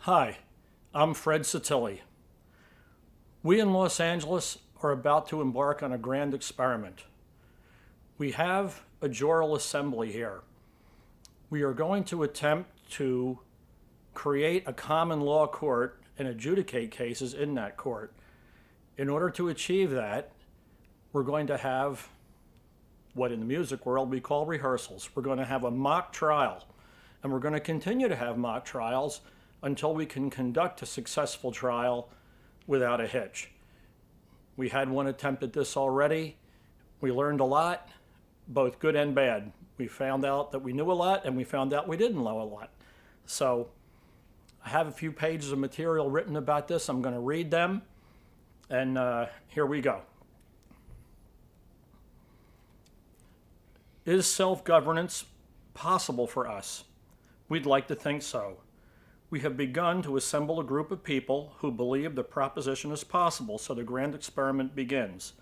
Hi, I'm Fred Satilli. We in Los Angeles are about to embark on a grand experiment. We have a Jural Assembly here. We are going to attempt to create a common law court and adjudicate cases in that court. In order to achieve that, we're going to have what in the music world we call rehearsals. We're going to have a mock trial, and we're going to continue to have mock trials until we can conduct a successful trial without a hitch. We had one attempt at this already. We learned a lot, both good and bad. We found out that we knew a lot, and we found out we didn't know a lot. So I have a few pages of material written about this. I'm going to read them, and here we go. Is self-governance possible for us? We'd like to think so. We have begun to assemble a group of people who believe the proposition is possible, so the grand experiment begins.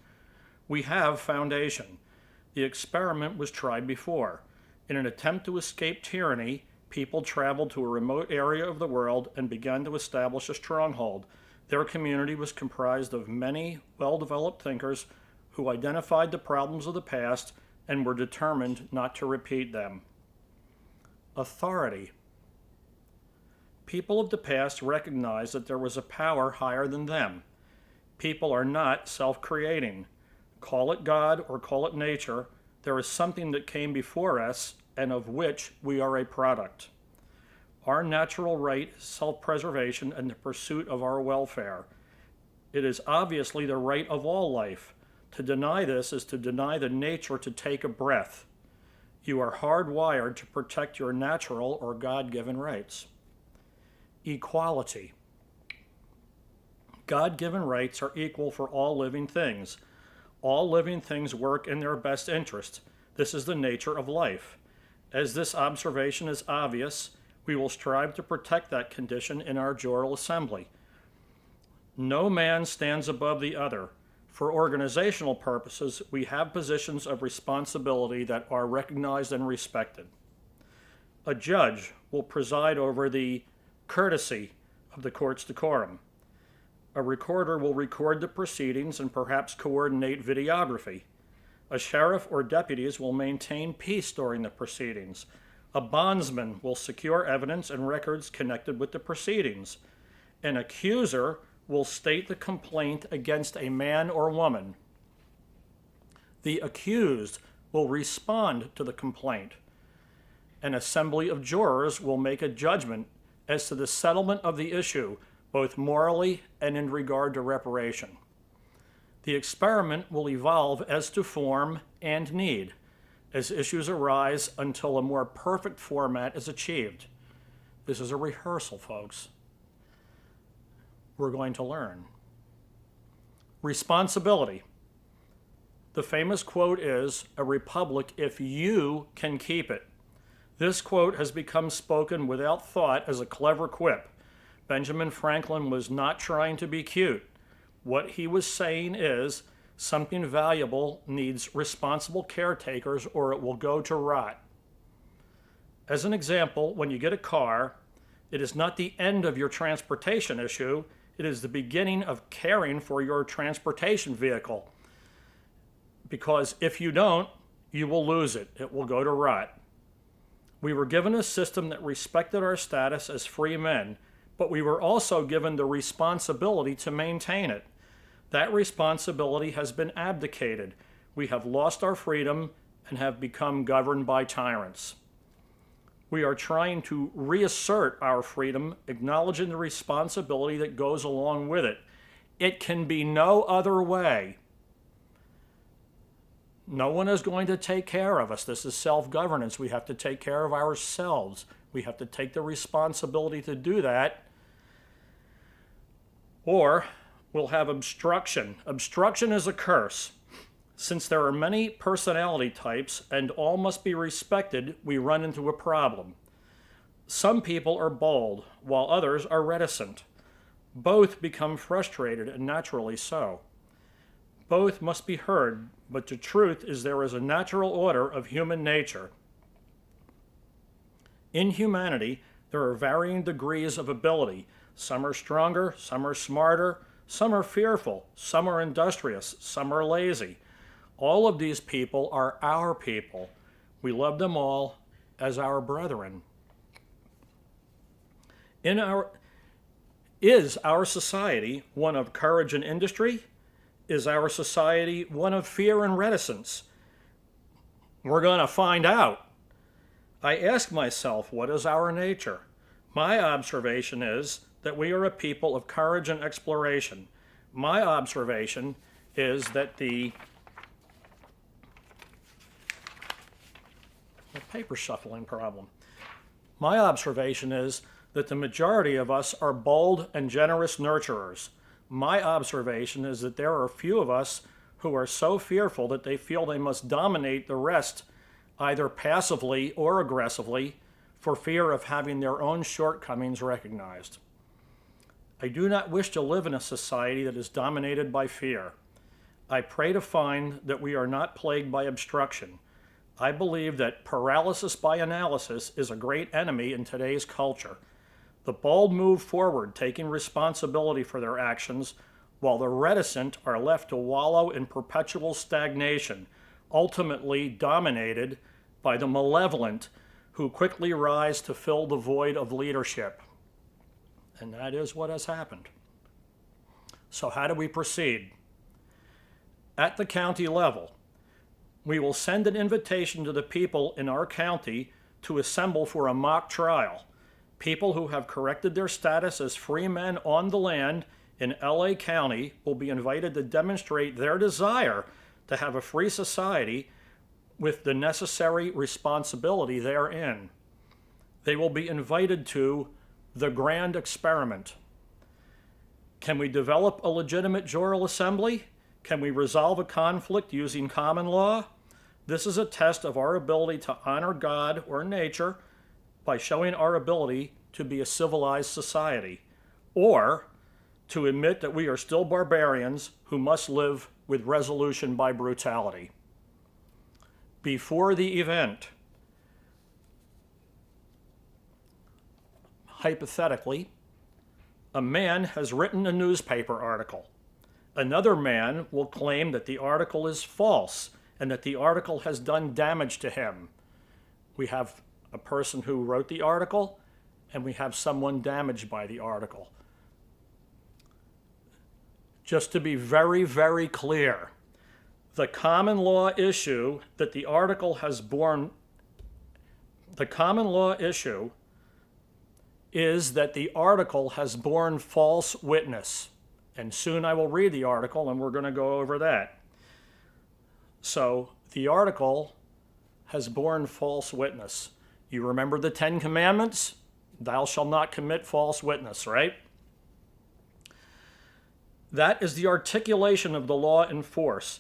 We have foundation. The experiment was tried before. In an attempt to escape tyranny, people traveled to a remote area of the world and began to establish a stronghold. Their community was comprised of many well-developed thinkers who identified the problems of the past and were determined not to repeat them. Authority. People of the past recognized that there was a power higher than them. People are not self-creating. Call it God or call it nature, there is something that came before us and of which we are a product. Our natural right is self-preservation and the pursuit of our welfare. It is obviously the right of all life. To deny this is to deny the nature to take a breath. You are hardwired to protect your natural or God-given rights. Equality. God-given rights are equal for all living things. All living things work in their best interest. This is the nature of life. As this observation is obvious, we will strive to protect that condition in our Jural Assembly. No man stands above the other. For organizational purposes, we have positions of responsibility that are recognized and respected. A judge will preside over the courtesy of the court's decorum. A recorder will record the proceedings and perhaps coordinate videography. A sheriff or deputies will maintain peace during the proceedings. A bondsman will secure evidence and records connected with the proceedings. An accuser will state the complaint against a man or woman. The accused will respond to the complaint. An assembly of jurors will make a judgment as to the settlement of the issue, both morally and in regard to reparation. The experiment will evolve as to form and need, as issues arise until a more perfect format is achieved. This is a rehearsal, folks. We're going to learn. Responsibility. The famous quote is, "A republic if you can keep it." This quote has become spoken without thought as a clever quip. Benjamin Franklin was not trying to be cute. What he was saying is, something valuable needs responsible caretakers or it will go to rot. As an example, when you get a car, it is not the end of your transportation issue, it is the beginning of caring for your transportation vehicle. Because if you don't, you will lose it. It will go to rot. We were given a system that respected our status as free men, but we were also given the responsibility to maintain it. That responsibility has been abdicated. We have lost our freedom and have become governed by tyrants. We are trying to reassert our freedom, acknowledging the responsibility that goes along with it. It can be no other way. No one is going to take care of us. This is self-governance. We have to take care of ourselves. We have to take the responsibility to do that, or we'll have obstruction. Obstruction is a curse. Since there are many personality types and all must be respected, we run into a problem. Some people are bold, while others are reticent. Both become frustrated, and naturally so. Both must be heard, but the truth is there is a natural order of human nature. In humanity, There are varying degrees of ability. Some are stronger, some are smarter, some are fearful, some are industrious, some are lazy. All of these people are our people. We love them all as our brethren. Is our society one of courage and industry? Is our society one of fear and reticence? We're going to find out. I ask myself, what is our nature? My observation is that we are a people of courage and exploration. My observation is that the paper shuffling problem. My observation is that the majority of us are bold and generous nurturers. My observation is that there are a few of us who are so fearful that they feel they must dominate the rest, either passively or aggressively, for fear of having their own shortcomings recognized. I do not wish to live in a society that is dominated by fear. I pray to find that we are not plagued by obstruction. I believe that paralysis by analysis is a great enemy in today's culture. The bold move forward, taking responsibility for their actions, while the reticent are left to wallow in perpetual stagnation, ultimately dominated by the malevolent, who quickly rise to fill the void of leadership. And that is what has happened. So how do we proceed? At the county level, we will send an invitation to the people in our county to assemble for a mock trial. People who have corrected their status as free men on the land in LA County will be invited to demonstrate their desire to have a free society with the necessary responsibility therein. They will be invited to the grand experiment. Can we develop a legitimate jural assembly? Can we resolve a conflict using common law? This is a test of our ability to honor God or nature by showing our ability to be a civilized society, or to admit that we are still barbarians who must live with resolution by brutality. Before the event, hypothetically, a man has written a newspaper article. Another man will claim that the article is false and that the article has done damage to him. We have a person who wrote the article, and we have someone damaged by the article. Just to be very, very clear, the common law issue that the article has borne, the common law issue is that the article has borne false witness. And soon I will read the article, and we're going to go over that. So the article has borne false witness. You remember the 10 Commandments? Thou shalt not commit false witness, right? That is the articulation of the law in force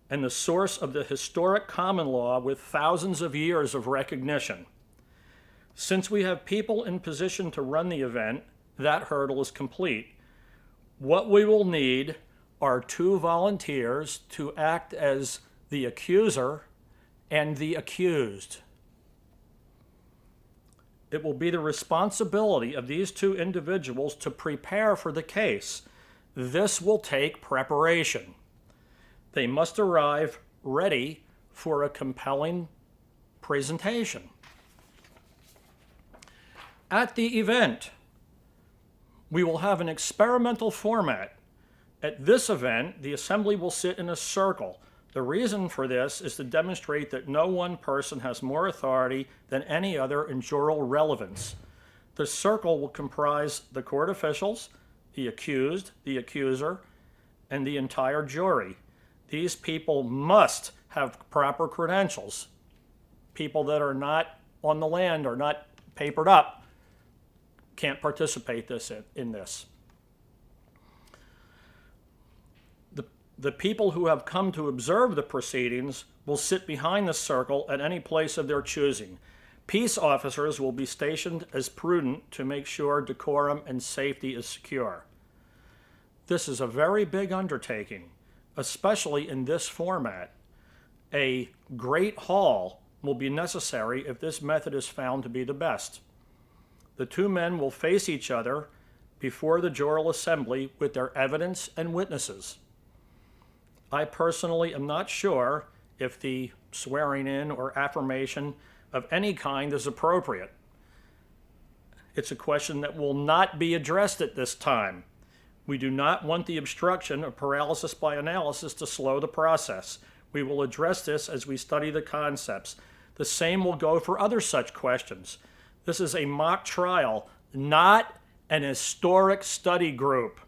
and the source of the historic common law with thousands of years of recognition. Since we have people in position to run the event, that hurdle is complete. What we will need are 2 volunteers to act as the accuser and the accused. It will be the responsibility of these 2 individuals to prepare for the case. This will take preparation. They must arrive ready for a compelling presentation. At the event, we will have an experimental format. At this event, the assembly will sit in a circle. The reason for this is to demonstrate that no one person has more authority than any other in jural relevance. The circle will comprise the court officials, the accused, the accuser, and the entire jury. These people must have proper credentials. People that are not on the land or not papered up can't participate in this. The people who have come to observe the proceedings will sit behind the circle at any place of their choosing. Peace officers will be stationed as prudent to make sure decorum and safety is secure. This is a very big undertaking, especially in this format. A great hall will be necessary if this method is found to be the best. The two men will face each other before the Jural Assembly with their evidence and witnesses. I personally am not sure if the swearing in or affirmation of any kind is appropriate. It's a question that will not be addressed at this time. We do not want the obstruction of paralysis by analysis to slow the process. We will address this as we study the concepts. The same will go for other such questions. This is a mock trial, not an historic study group.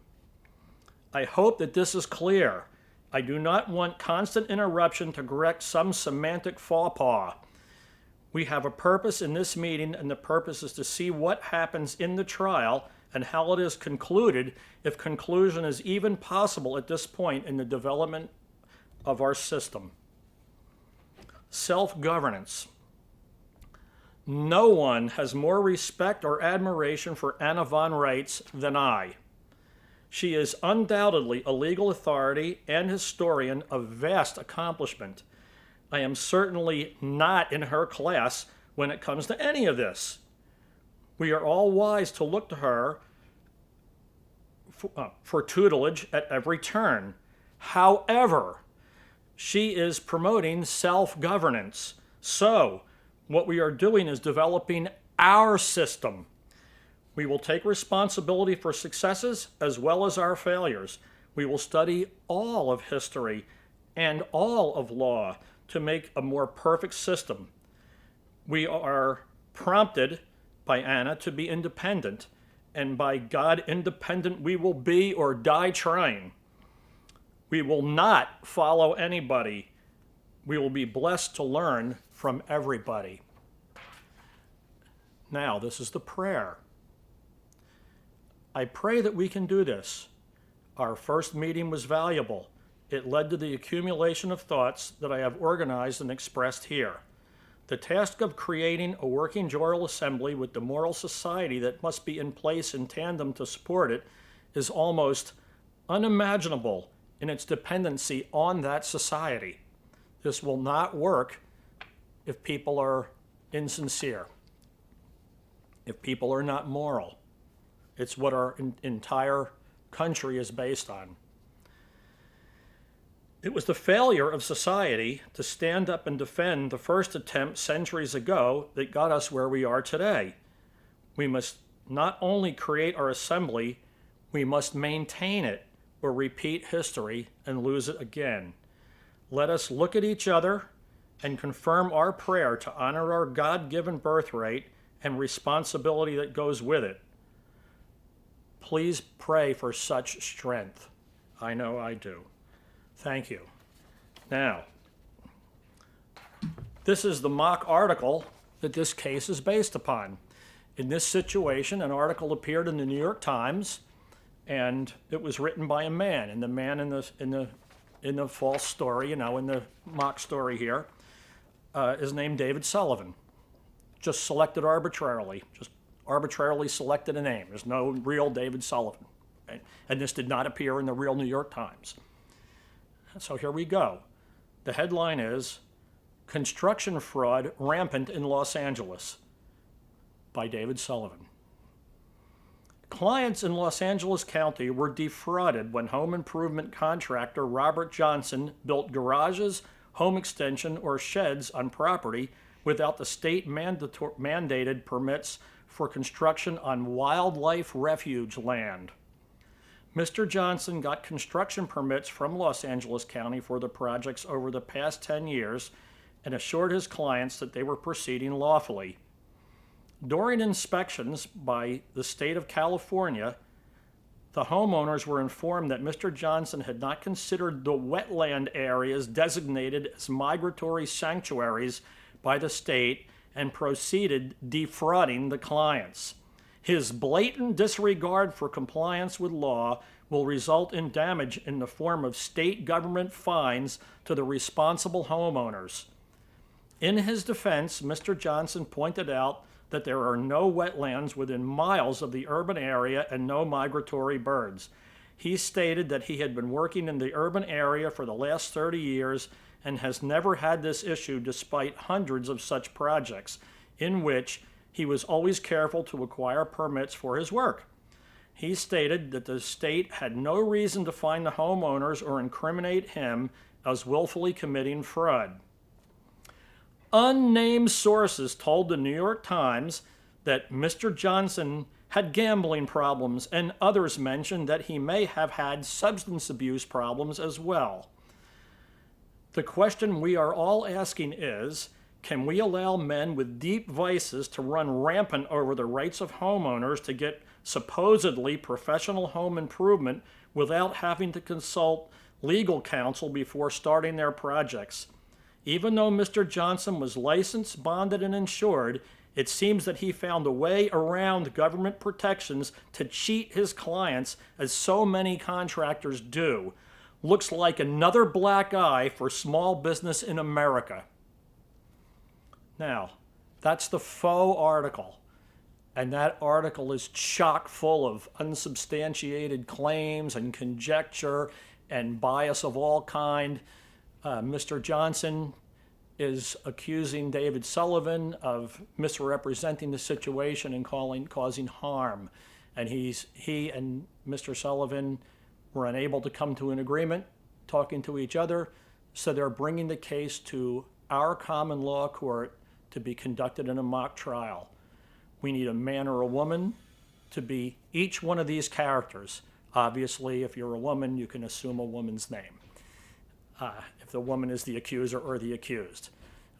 I hope that this is clear. I do not want constant interruption to correct some semantic faux pas. We have a purpose in this meeting, and the purpose is to see what happens in the trial and how it is concluded, if conclusion is even possible at this point in the development of our system. Self-governance. No one has more respect or admiration for Anna von Reitz than I. She is undoubtedly a legal authority and historian of vast accomplishment. I am certainly not in her class when it comes to any of this. We are all wise to look to her for tutelage at every turn. However, she is promoting self-governance. So, what we are doing is developing our system. We will take responsibility for successes as well as our failures. We will study all of history and all of law to make a more perfect system. We are prompted by Anna to be independent, and by God, independent we will be or die trying. We will not follow anybody. We will be blessed to learn from everybody. Now, this is the prayer. I pray that we can do this. Our first meeting was valuable. It led to the accumulation of thoughts that I have organized and expressed here. The task of creating a working Jural Assembly with the moral society that must be in place in tandem to support it is almost unimaginable in its dependency on that society. This will not work if people are insincere, if people are not moral. It's what our entire country is based on. It was the failure of society to stand up and defend the first attempt centuries ago that got us where we are today. We must not only create our assembly, we must maintain it or repeat history and lose it again. Let us look at each other and confirm our prayer to honor our God-given birthright and responsibility that goes with it. Please pray for such strength. I know I do. Thank you. Now, this is the mock article that this case is based upon. In this situation, an article appeared in the New York Times, and it was written by a man. And the man in the false story, in the mock story here, is named David Sullivan. Just selected arbitrarily. Just arbitrarily selected a name. There's no real David Sullivan. Right? And this did not appear in the real New York Times. So here we go. The headline is, Construction Fraud Rampant in Los Angeles, by David Sullivan. Clients in Los Angeles County were defrauded when home improvement contractor Robert Johnson built garages, home extension, or sheds on property without the state mandated permits for construction on wildlife refuge land. Mr. Johnson got construction permits from Los Angeles County for the projects over the past 10 years and assured his clients that they were proceeding lawfully. During inspections by the state of California, the homeowners were informed that Mr. Johnson had not considered the wetland areas designated as migratory sanctuaries by the state and proceeded defrauding the clients. His blatant disregard for compliance with law will result in damage in the form of state government fines to the responsible homeowners. In his defense, Mr. Johnson pointed out that there are no wetlands within miles of the urban area and no migratory birds. He stated that he had been working in the urban area for the last 30 years and has never had this issue despite hundreds of such projects in which he was always careful to acquire permits for his work. He stated that the state had no reason to fine the homeowners or incriminate him as willfully committing fraud. Unnamed sources told the New York Times that Mr. Johnson had gambling problems, and others mentioned that he may have had substance abuse problems as well. The question we are all asking is, can we allow men with deep vices to run rampant over the rights of homeowners to get supposedly professional home improvement without having to consult legal counsel before starting their projects? Even though Mr. Johnson was licensed, bonded, and insured, it seems that he found a way around government protections to cheat his clients, as so many contractors do. Looks like another black eye for small business in America. Now, that's the faux article. And that article is chock full of unsubstantiated claims and conjecture and bias of all kind. Mr. Johnson is accusing David Sullivan of misrepresenting the situation and causing harm. And he and Mr. Sullivan were unable to come to an agreement, talking to each other, so they're bringing the case to our common law court to be conducted in a mock trial. We need a man or a woman to be each one of these characters. Obviously, if you're a woman, you can assume a woman's name. If the woman is the accuser or the accused.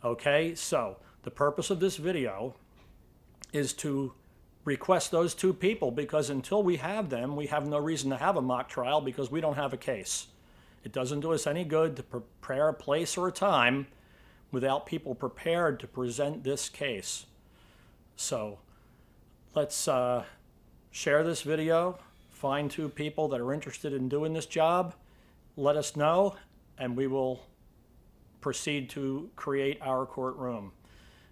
Okay, so the purpose of this video is to request those two people, because until we have them, we have no reason to have a mock trial because we don't have a case. It doesn't do us any good to prepare a place or a time without people prepared to present this case. So let's share this video, find two people that are interested in doing this job, let us know, and we will proceed to create our courtroom.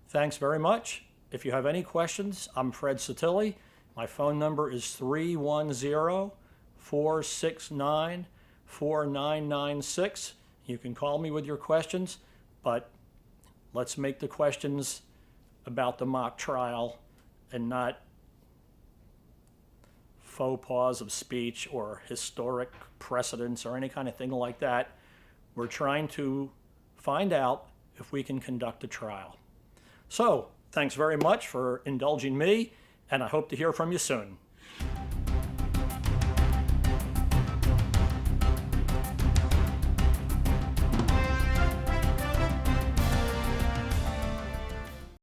Thanks very much. If you have any questions, I'm Fred Satilli. My phone number is 310-469-4996. You can call me with your questions, but let's make the questions about the mock trial and not faux pas of speech or historic precedents or any kind of thing like that. We're trying to find out if we can conduct a trial. So, thanks very much for indulging me, and I hope to hear from you soon.